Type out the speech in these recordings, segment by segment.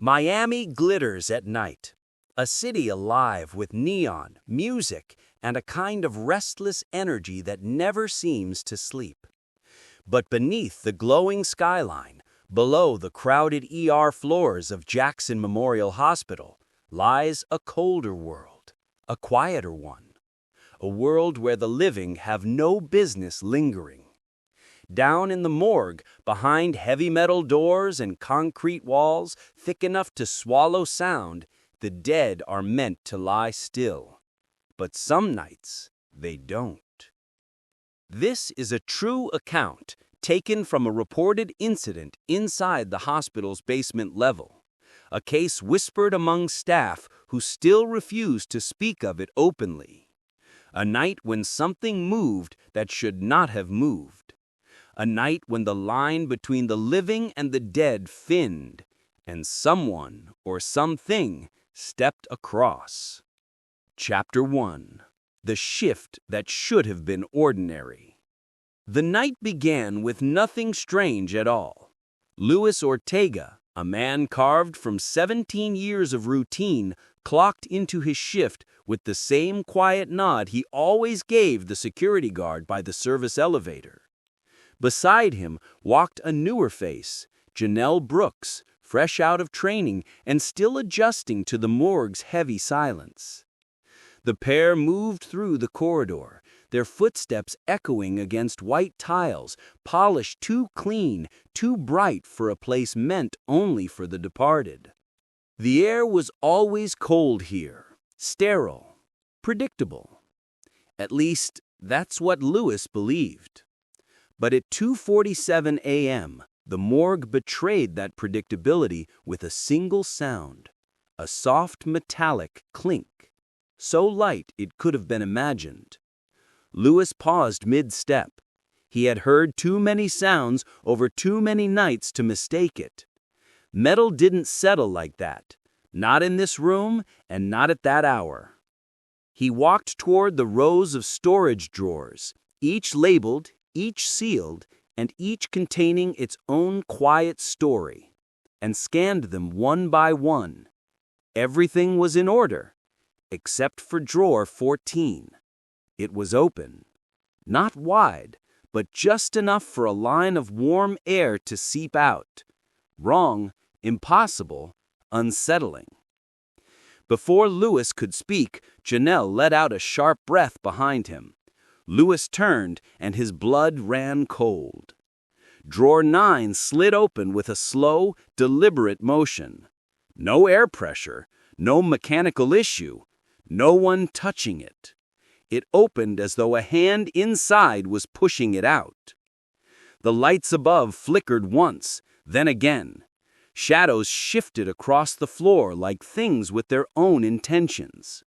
Miami glitters at night, a city alive with neon, music, and a kind of restless energy that never seems to sleep. But beneath the glowing skyline, below the crowded ER floors of Jackson Memorial Hospital, lies a colder world, a quieter one, a world where the living have no business lingering. Down in the morgue, behind heavy metal doors and concrete walls thick enough to swallow sound, the dead are meant to lie still. But some nights, they don't. This is a true account taken from a reported incident inside the hospital's basement level. A case whispered among staff who still refuse to speak of it openly. A night when something moved that should not have moved. A night when the line between the living and the dead thinned, and someone or something stepped across. Chapter 1. The Shift That Should Have Been Ordinary. The night began with nothing strange at all. Luis Ortega, a man carved from 17 years of routine, clocked into his shift with the same quiet nod he always gave the security guard by the service elevator. Beside him walked a newer face, Janelle Brooks, fresh out of training and still adjusting to the morgue's heavy silence. The pair moved through the corridor, their footsteps echoing against white tiles, polished too clean, too bright for a place meant only for the departed. The air was always cold here, sterile, predictable. At least, that's what Luis believed. But at 2:47 a.m., the morgue betrayed that predictability with a single sound, a soft metallic clink, so light it could have been imagined. Luis paused mid-step. He had heard too many sounds over too many nights to mistake it. Metal didn't settle like that, not in this room and not at that hour. He walked toward the rows of storage drawers, each labeled, each sealed, and each containing its own quiet story, and scanned them one by one. Everything was in order, except for drawer 14. It was open, not wide, but just enough for a line of warm air to seep out. Wrong, impossible, unsettling. Before Luis could speak, Janelle let out a sharp breath behind him. Luis turned, and his blood ran cold. Drawer 9 slid open with a slow, deliberate motion. No air pressure, no mechanical issue, no one touching it. It opened as though a hand inside was pushing it out. The lights above flickered once, then again. Shadows shifted across the floor like things with their own intentions.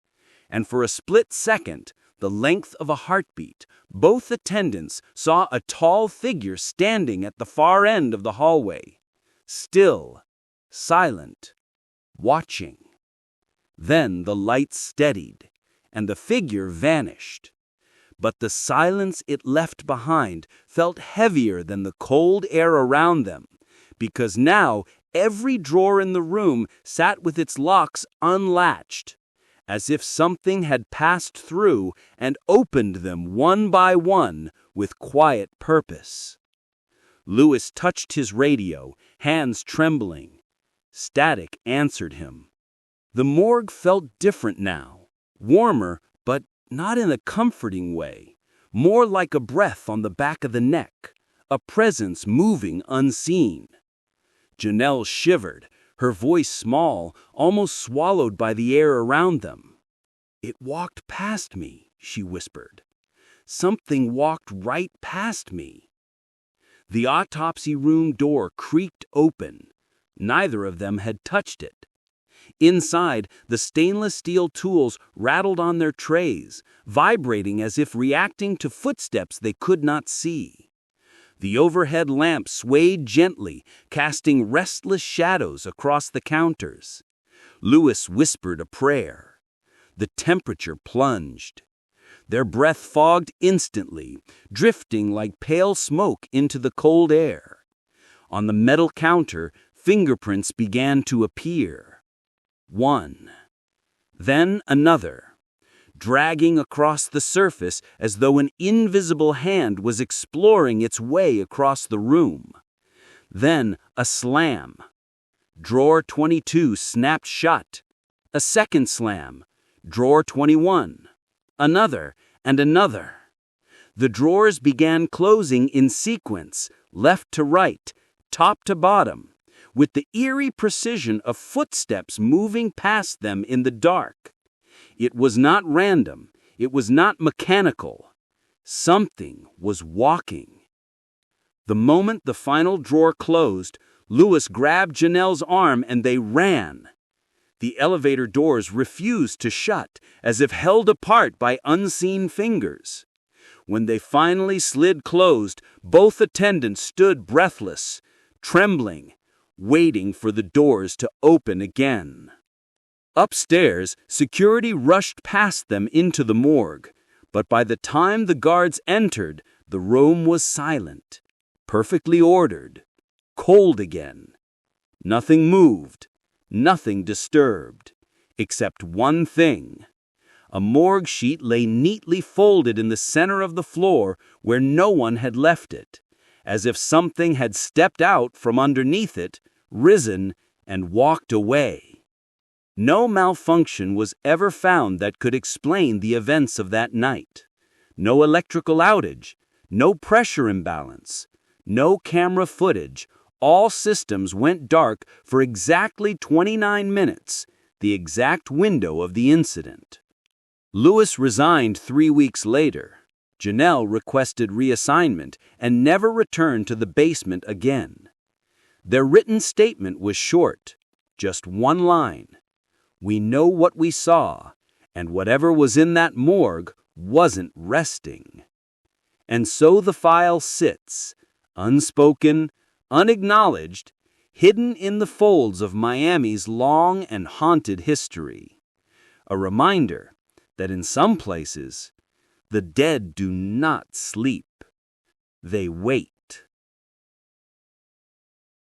And for a split second, the length of a heartbeat, both attendants saw a tall figure standing at the far end of the hallway. Still, silent, watching. Then the lights steadied, and the figure vanished. But the silence it left behind felt heavier than the cold air around them, because now every drawer in the room sat with its locks unlatched, as if something had passed through and opened them one by one with quiet purpose. Luis touched his radio, hands trembling. Static answered him. The morgue felt different now, warmer, but not in a comforting way, more like a breath on the back of the neck, a presence moving unseen. Janelle shivered, her voice small, almost swallowed by the air around them. "It walked past me," she whispered. "Something walked right past me." The autopsy room door creaked open. Neither of them had touched it. Inside, the stainless steel tools rattled on their trays, vibrating as if reacting to footsteps they could not see. The overhead lamp swayed gently, casting restless shadows across the counters. Luis whispered a prayer. The temperature plunged. Their breath fogged instantly, drifting like pale smoke into the cold air. On the metal counter, fingerprints began to appear. One, then another, dragging across the surface as though an invisible hand was exploring its way across the room. Then a slam. Drawer 22 snapped shut. A second slam. Drawer 21. Another and another. The drawers began closing in sequence, left to right, top to bottom, with the eerie precision of footsteps moving past them in the dark. It was not random. It was not mechanical. Something was walking. The moment the final drawer closed, Louis grabbed Janelle's arm and they ran. The elevator doors refused to shut, as if held apart by unseen fingers. When they finally slid closed, both attendants stood breathless, trembling, waiting for the doors to open again. Upstairs, security rushed past them into the morgue, but by the time the guards entered, the room was silent, perfectly ordered, cold again. Nothing moved, nothing disturbed, except one thing. A morgue sheet lay neatly folded in the center of the floor where no one had left it, as if something had stepped out from underneath it, risen, and walked away. No malfunction was ever found that could explain the events of that night. No electrical outage, no pressure imbalance, no camera footage. All systems went dark for exactly 29 minutes, the exact window of the incident. Louis resigned 3 weeks later. Janelle requested reassignment and never returned to the basement again. Their written statement was short, just one line. We know what we saw, and whatever was in that morgue wasn't resting. And so the file sits, unspoken, unacknowledged, hidden in the folds of Miami's long and haunted history. A reminder that in some places, the dead do not sleep. They wait.